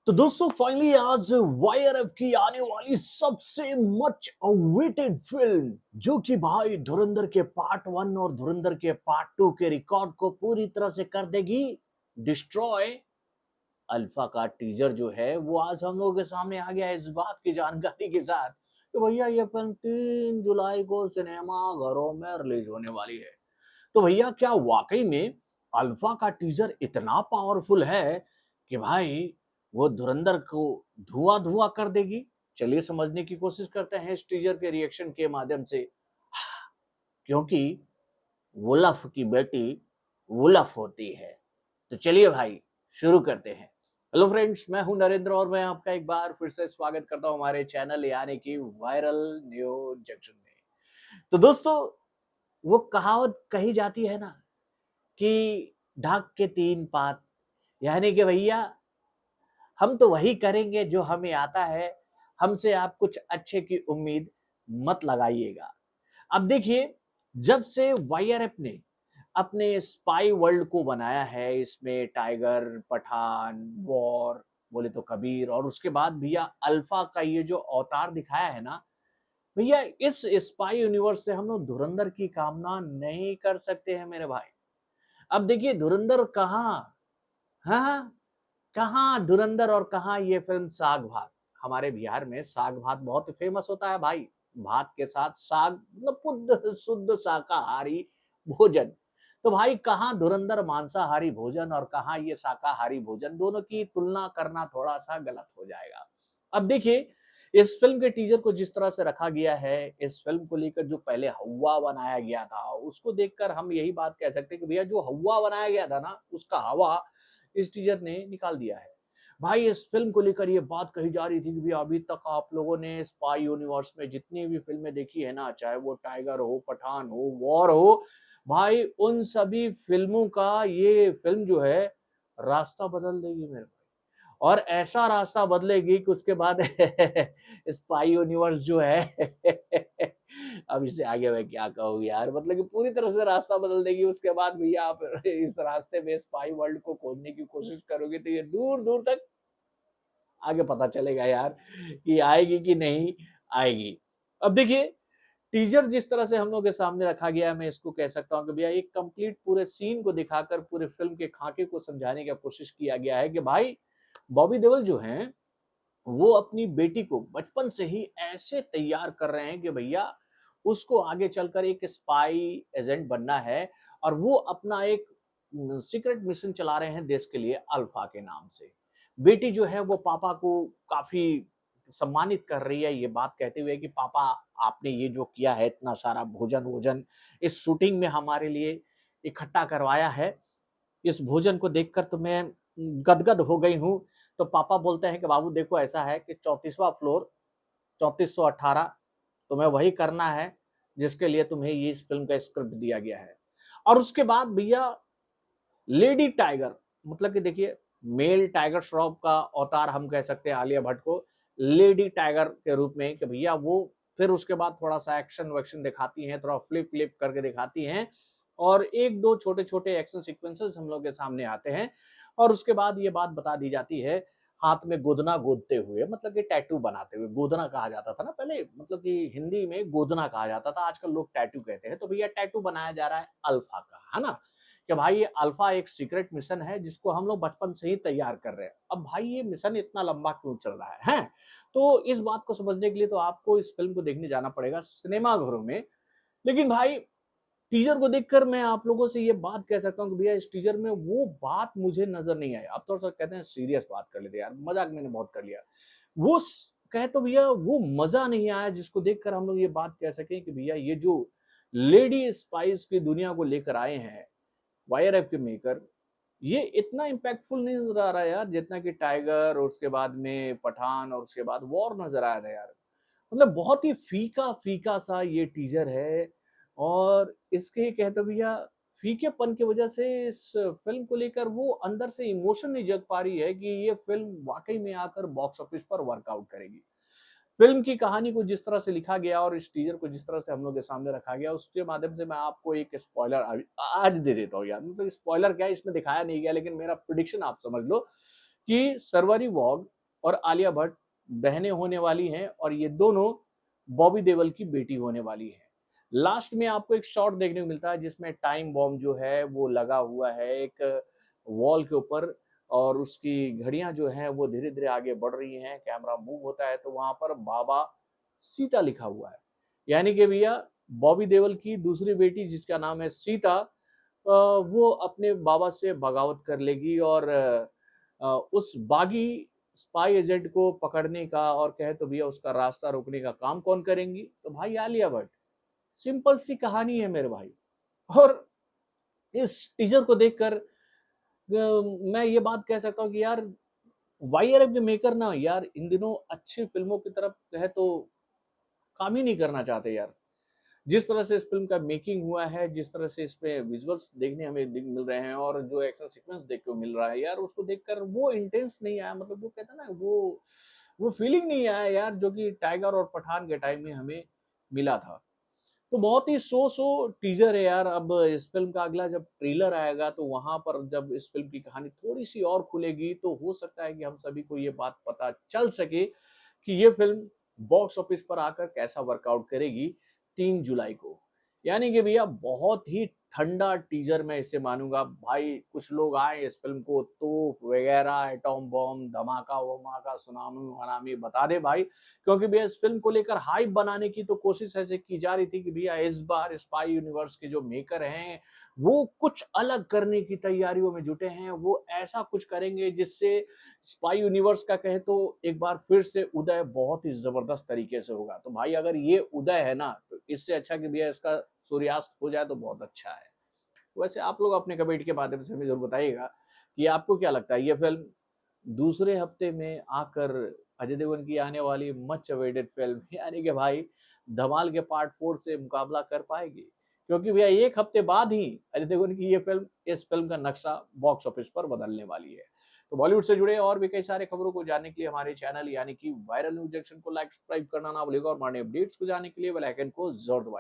तो दोस्तों फाइनली आज वाईआरएफ की आने वाली सबसे मच अवेटेड फिल्म जो कि भाई धुरंधर के पार्ट 1 और धुरंधर के पार्ट 2 के रिकॉर्ड को पूरी तरह से कर देगी डिस्ट्रॉय। अल्फा का टीजर जो है वो आज हम लोगों के सामने आ गया है इस बात की जानकारी के साथ कि भैया ये फिल्म 3 जुलाई को सिनेमा घरों में रिलीज होने वाली है। तो भैया क्या वाकई में अल्फा का टीजर इतना पावरफुल है कि भाई वो धुरंधर को धुआं धुआं कर देगी। चलिए समझने की कोशिश करते हैं इस टीजर के रिएक्शन के माध्यम से। क्योंकि वुलफ की बेटी वुलफ होती है। तो चलिए भाई शुरू करते हैं। हेलो फ्रेंड्स, मैं हूं नरेंद्र और मैं आपका एक बार फिर से स्वागत करता हूं हमारे चैनल यानी कि वायरल न्यूज जंक्शन में। तो दोस्तों वो कहावत कही जाती है ना कि ढाक के 3 पात, यानी कि भैया हम तो वही करेंगे जो हमें आता है, हमसे आप कुछ अच्छे की उम्मीद मत लगाइएगा। अब देखिए, जब से वाईआरएफ ने अपने स्पाई वर्ल्ड को बनाया है, इसमें टाइगर, पठान, वॉर, बोले तो कबीर और उसके बाद भैया अल्फा का ये जो अवतार दिखाया है ना, भैया इस स्पाई यूनिवर्स से हम लोग धुरंधर की कामना नहीं कर सकते हैं मेरे भाई। अब देखिए धुरंधर कहाँ, हाँ, कहाँ धुरंधर और कहाँ ये फिल्म साग भात। हमारे बिहार में साग भात बहुत फेमस होता है भाई। भात के साथ साग मतलब शुद्ध शुद्ध शाकाहारी भोजन। तो भाई कहाँ धुरंधर मांसाहारी भोजन और कहाँ ये शाकाहारी भोजन, दोनों की तुलना करना थोड़ा सा गलत हो जाएगा। अब देखिए इस फिल्म के टीजर को जिस तरह से रखा गया है, इस फिल्म को लेकर जो पहले हवा बनाया गया था उसको देखकर हम यही बात कह सकते हैं कि भैया जो हवा बनाया गया था ना उसका हवा इस टीजर ने निकाल दिया है। भाई इस फिल्म को लेकर ये बात कही जा रही थी कि भैया अभी तक आप लोगों ने स्पाई यूनिवर्स में जितनी भी फिल्में देखी है ना, चाहे वो टाइगर हो, पठान हो, वॉर हो, भाई उन सभी फिल्मों का ये फिल्म जो है रास्ता बदल देगी मेरे भाई। और ऐसा रास्ता बदलेगी कि उसके बाद स्पाई यूनिवर्स जो है अब इससे आगे मैं क्या कहूँ यार, मतलब कि पूरी तरह से रास्ता बदल देगी। उसके बाद भैया आप इस रास्ते में स्पाई वर्ल्ड को खोजने की कोशिश करोगे तो ये दूर दूर तक आगे पता चलेगा यार कि आएगी कि नहीं आएगी। अब देखिए टीजर जिस तरह से हम लोग के सामने रखा गया है, मैं इसको कह सकता हूँ कि भैया एक कंप्लीट पूरे सीन को दिखाकर पूरे फिल्म के खाके को समझाने की कोशिश किया गया है कि भाई बॉबी देओल जो हैं वो अपनी बेटी को बचपन से ही ऐसे तैयार कर रहे हैं कि भैया उसको आगे चलकर एक स्पाई एजेंट बनना है और वो अपना एक सीक्रेट मिशन चला रहे हैं देश के लिए अल्फा के नाम से। बेटी जो है वो पापा को काफी सम्मानित कर रही है, ये बात कहते हुए कि पापा आपने ये जो किया है इतना सारा भोजन वोजन इस शूटिंग में हमारे लिए इकट्ठा करवाया है, इस भोजन को देखकर तो मैं गदगद हो गई हूँ। तो पापा बोलते हैं कि बाबू देखो ऐसा है कि 34वां फ्लोर 3418 तुम्हें वही करना है जिसके लिए तुम्हें ये इस फिल्म का स्क्रिप्ट दिया गया है। और उसके बाद भैया लेडी टाइगर, मतलब कि देखिए मेल टाइगर श्रॉफ का अवतार हम कह सकते हैं आलिया भट्ट को लेडी टाइगर के रूप में कि भैया वो फिर उसके बाद थोड़ा सा एक्शन वैक्शन दिखाती हैं, थोड़ा फ्लिप फ्लिप करके दिखाती हैं और एक दो छोटे छोटे एक्शन सीक्वेंसेस हम लोग के सामने आते हैं। और उसके बाद ये बात बता दी जाती है हाथ में गोदना गोदते हुए, मतलब कि टैटू बनाते हुए, गोदना कहा जाता था ना पहले, मतलब कि हिंदी में गोदना कहा जाता था, आजकल लोग टैटू कहते हैं। तो भैया टैटू बनाया जा रहा है अल्फा का, है ना, कि भाई ये अल्फा एक सीक्रेट मिशन है जिसको हम लोग बचपन से ही तैयार कर रहे हैं। अब भाई ये मिशन इतना लंबा क्यों चल रहा है, हैं? तो इस बात को समझने के लिए तो आपको इस फिल्म को देखने जाना पड़ेगा सिनेमा घरों में। लेकिन भाई टीजर को देखकर मैं आप लोगों से ये बात कह सकता हूँ कि भैया इस टीजर में वो बात मुझे नजर नहीं आई। अब थोड़ा सा कहते हैं सीरियस बात कर लेते यार, मजाक मैंने बहुत कर लिया। वो कहे तो भैया वो मजा नहीं आया जिसको देखकर हम लोग ये बात कह सकें कि भैया ये जो लेडी स्पाइस की दुनिया को लेकर आए हैं वाईआरएफ के मेकर, ये इतना इम्पैक्टफुल नहीं नजर आ रहा है यार जितना कि टाइगर और उसके बाद में पठान और उसके बाद वॉर नजर आया था यार। मतलब बहुत ही फीका फीका सा ये टीजर है। और इसके कहते भैया फीकेपन की वजह से इस फिल्म को लेकर वो अंदर से इमोशन नहीं जग पा रही है कि ये फिल्म वाकई में आकर बॉक्स ऑफिस पर वर्कआउट करेगी। फिल्म की कहानी को जिस तरह से लिखा गया और इस टीजर को जिस तरह से हम लोग के सामने रखा गया उसके माध्यम से मैं आपको एक स्पॉइलर आज दे देता हूँ यार। मतलब स्पॉइलर क्या है, इसमें दिखाया नहीं गया लेकिन मेरा प्रिडिक्शन आप समझ लो कि शर्वरी वॉग और आलिया भट्ट बहनें होने वाली हैं और ये दोनों बॉबी देओल की बेटी होने वाली है। लास्ट में आपको एक शॉट देखने को मिलता है जिसमें टाइम बॉम्ब जो है वो लगा हुआ है एक वॉल के ऊपर और उसकी घड़ियां जो हैं वो धीरे-धीरे आगे बढ़ रही हैं, कैमरा मूव होता है तो वहां पर बाबा सीता लिखा हुआ है। यानी कि भैया बॉबी देओल की दूसरी बेटी जिसका नाम है सीता वो अपने बाबा से बगावत कर लेगी और उस बागी स्पाई एजेंट को पकड़ने का और कहे तो भैया उसका रास्ता रोकने का काम कौन करेंगी? तो भाई आलिया भट्ट। सिंपल सी कहानी है मेरे भाई। और इस टीजर को देखकर मैं ये बात कह सकता हूँ कि यार वाईआरएफ के मेकर ना यार इन दिनों अच्छी फिल्मों की तरफ कहे तो काम ही नहीं करना चाहते यार। जिस तरह से इस फ़िल्म का मेकिंग हुआ है, जिस तरह से इसमें विजुअल्स देखने हमें दिख मिल रहे हैं और जो एक्शन सीक्वेंस देखने को मिल रहा है यार, उसको देखकर वो इंटेंस नहीं आया मतलब वो कहते हैं ना वो फीलिंग नहीं आया यार जो कि टाइगर और पठान के टाइम में हमें मिला था। तो बहुत ही सो टीज़र है यार, अब इस फ़िल्म का अगला जब ट्रेलर आएगा तो वहाँ पर जब इस फ़िल्म की कहानी थोड़ी-सी और खुलेगी तो हो सकता है कि हम सभी को ये बात पता चल सके कि ये फ़िल्म बॉक्स ऑफिस पर आकर कैसा वर्कआउट करेगी 3 जुलाई को। यानी कि भैया बहुत ही ठंडा टीज़र मैं इसे मानूँगा। भाई कुछ लोग आए इस फ़िल्म को तोप वगैरह, एटॉम बम, धमाका-वमाका, सुनामी-वनामी बता दें भाई क्योंकि भैया इस फ़िल्म को लेकर हाइप बनाने की तो कोशिश ऐसे की जा रही थी कि भैया इस बार स्पाई यूनिवर्स के जो मेकर हैं, वो कुछ अलग करने की तैयारियों में जुटे हैं। वो ऐसा कुछ करेंगे जिससे स्पाई यूनिवर्स का कहें तो एक बार फिर से उदय बहुत ही ज़बरदस्त तरीके से होगा। तो भाई अगर ये उदय है ना, तो इससे अच्छा कि भैया इसका सूर्यास्त हो जाए तो बहुत अच्छा है। वैसे आप लोग अपने कमेंट के माध्यम से हमें ज़रूर बताइएगा कि आपको क्या लगता है ये फ़िल्म दूसरे हफ्ते में आकर अजय देवगन की आने वाली मच अवेटेड फ़िल्म यानी कि भाई धमाल के पार्ट 4 से मुकाबला कर पाएगी? क्योंकि भैया 1 हफ्ते बाद ही अजय देवगन की ये फ़िल्म इस फ़िल्म का नक्शा बॉक्स ऑफिस पर बदलने वाली है। तो बॉलीवुड से जुड़े और भी कई सारे खबरों को जानने के लिए हमारे चैनल यानी कि वायरल न्यूज़ जंक्शन को लाइक सब्सक्राइब करना ना भूलिएगा और हमारे अपडेट्स को जानने के लिए बेल आइकन को ज़रूर दबाइए।